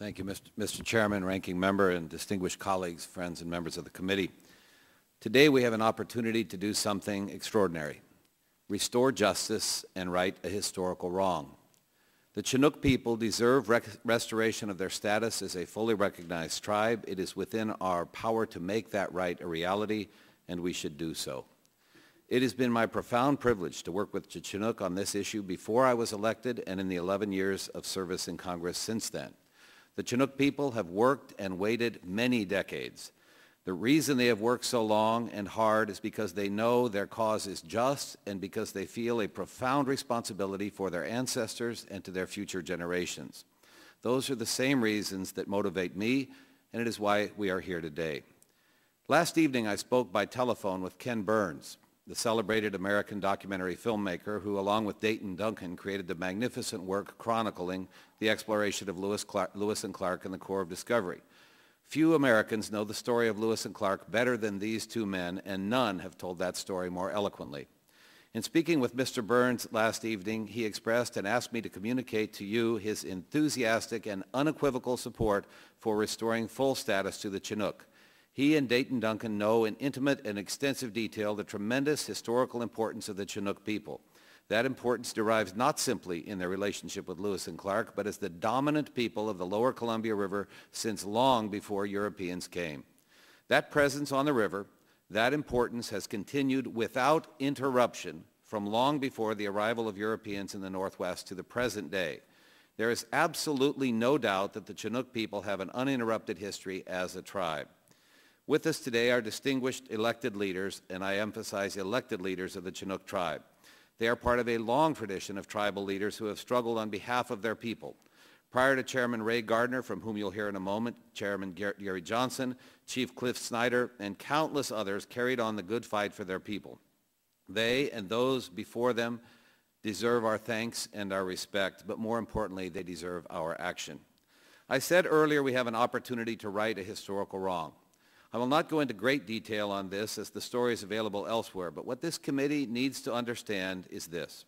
Thank you, Mr. Chairman, Ranking Member, and distinguished colleagues, friends, and members of the committee. Today we have an opportunity to do something extraordinary: restore justice and right a historical wrong. The Chinook people deserve restoration of their status as a fully recognized tribe. It is within our power to make that right a reality, and we should do so. It has been my profound privilege to work with the Chinook on this issue before I was elected and in the 11 years of service in Congress since then. The Chinook people have worked and waited many decades. The reason they have worked so long and hard is because they know their cause is just and because they feel a profound responsibility for their ancestors and to their future generations. Those are the same reasons that motivate me, and it is why we are here today. Last evening, I spoke by telephone with Ken Burns, the celebrated American documentary filmmaker who, along with Dayton Duncan, created the magnificent work chronicling the exploration of Lewis and Clark and the Corps of Discovery. Few Americans know the story of Lewis and Clark better than these two men, and none have told that story more eloquently. In speaking with Mr. Burns last evening, he expressed and asked me to communicate to you his enthusiastic and unequivocal support for restoring full status to the Chinook. He and Dayton Duncan know in intimate and extensive detail the tremendous historical importance of the Chinook people. That importance derives not simply in their relationship with Lewis and Clark, but as the dominant people of the lower Columbia River since long before Europeans came. That presence on the river, that importance has continued without interruption from long before the arrival of Europeans in the Northwest to the present day. There is absolutely no doubt that the Chinook people have an uninterrupted history as a tribe. With us today are distinguished elected leaders, and I emphasize elected leaders of the Chinook tribe. They are part of a long tradition of tribal leaders who have struggled on behalf of their people. Prior to Chairman Ray Gardner, from whom you'll hear in a moment, Chairman Gary Johnson, Chief Cliff Snyder, and countless others carried on the good fight for their people. They and those before them deserve our thanks and our respect, but more importantly, they deserve our action. I said earlier we have an opportunity to right a historical wrong. I will not go into great detail on this as the story is available elsewhere, but what this committee needs to understand is this.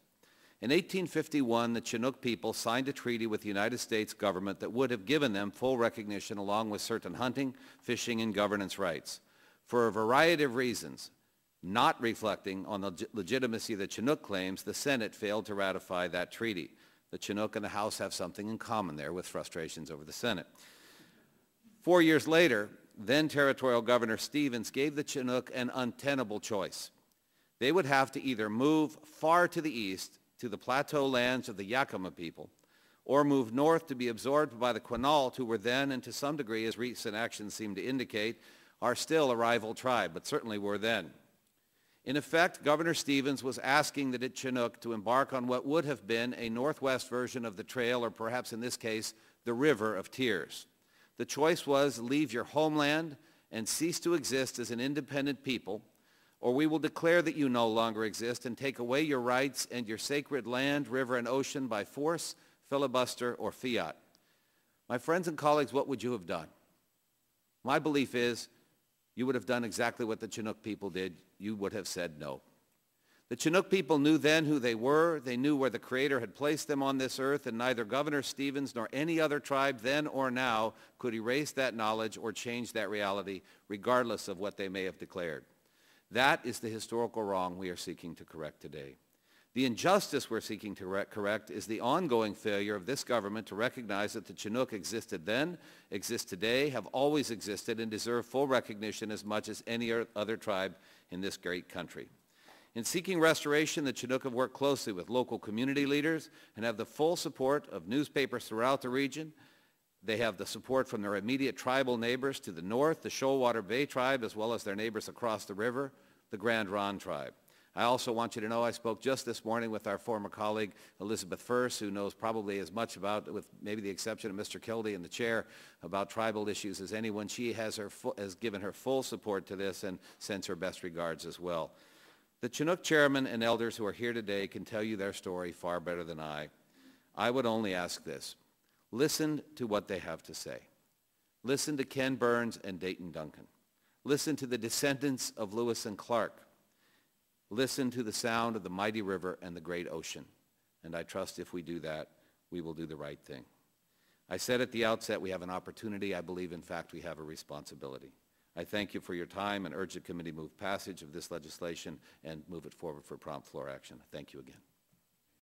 In 1851, the Chinook people signed a treaty with the United States government that would have given them full recognition along with certain hunting, fishing, and governance rights. For a variety of reasons, not reflecting on the legitimacy of the Chinook claims, the Senate failed to ratify that treaty. The Chinook and the House have something in common there with frustrations over the Senate. 4 years later, then Territorial Governor Stevens gave the Chinook an untenable choice. They would have to either move far to the east to the plateau lands of the Yakima people, or move north to be absorbed by the Quinault, who were then, and to some degree, as recent actions seem to indicate, are still a rival tribe, but certainly were then. In effect, Governor Stevens was asking the Chinook to embark on what would have been a northwest version of the trail, or perhaps in this case, the River of Tears. The choice was leave your homeland and cease to exist as an independent people, or we will declare that you no longer exist and take away your rights and your sacred land, river, and ocean by force, filibuster, or fiat. My friends and colleagues, what would you have done? My belief is you would have done exactly what the Chinook people did. You would have said no. The Chinook people knew then who they were. They knew where the Creator had placed them on this earth, and neither Governor Stevens nor any other tribe then or now could erase that knowledge or change that reality, regardless of what they may have declared. That is the historical wrong we are seeking to correct today. The injustice we're seeking to correct is the ongoing failure of this government to recognize that the Chinook existed then, exist today, have always existed, and deserve full recognition as much as any other tribe in this great country. In seeking restoration, the Chinook have worked closely with local community leaders and have the full support of newspapers throughout the region. They have the support from their immediate tribal neighbors to the north, the Shoalwater Bay tribe, as well as their neighbors across the river, the Grand Ronde tribe. I also want you to know I spoke just this morning with our former colleague, Elizabeth First, who knows probably as much about, with maybe the exception of Mr. Kildee in the chair, about tribal issues as anyone. She has given her full support to this and sends her best regards as well. The Chinook chairmen and elders who are here today can tell you their story far better than I. I would only ask this. Listen to what they have to say. Listen to Ken Burns and Dayton Duncan. Listen to the descendants of Lewis and Clark. Listen to the sound of the mighty river and the great ocean. And I trust if we do that, we will do the right thing. I said at the outset we have an opportunity. I believe, in fact, we have a responsibility. I thank you for your time and urge the committee move passage of this legislation and move it forward for prompt floor action. Thank you again.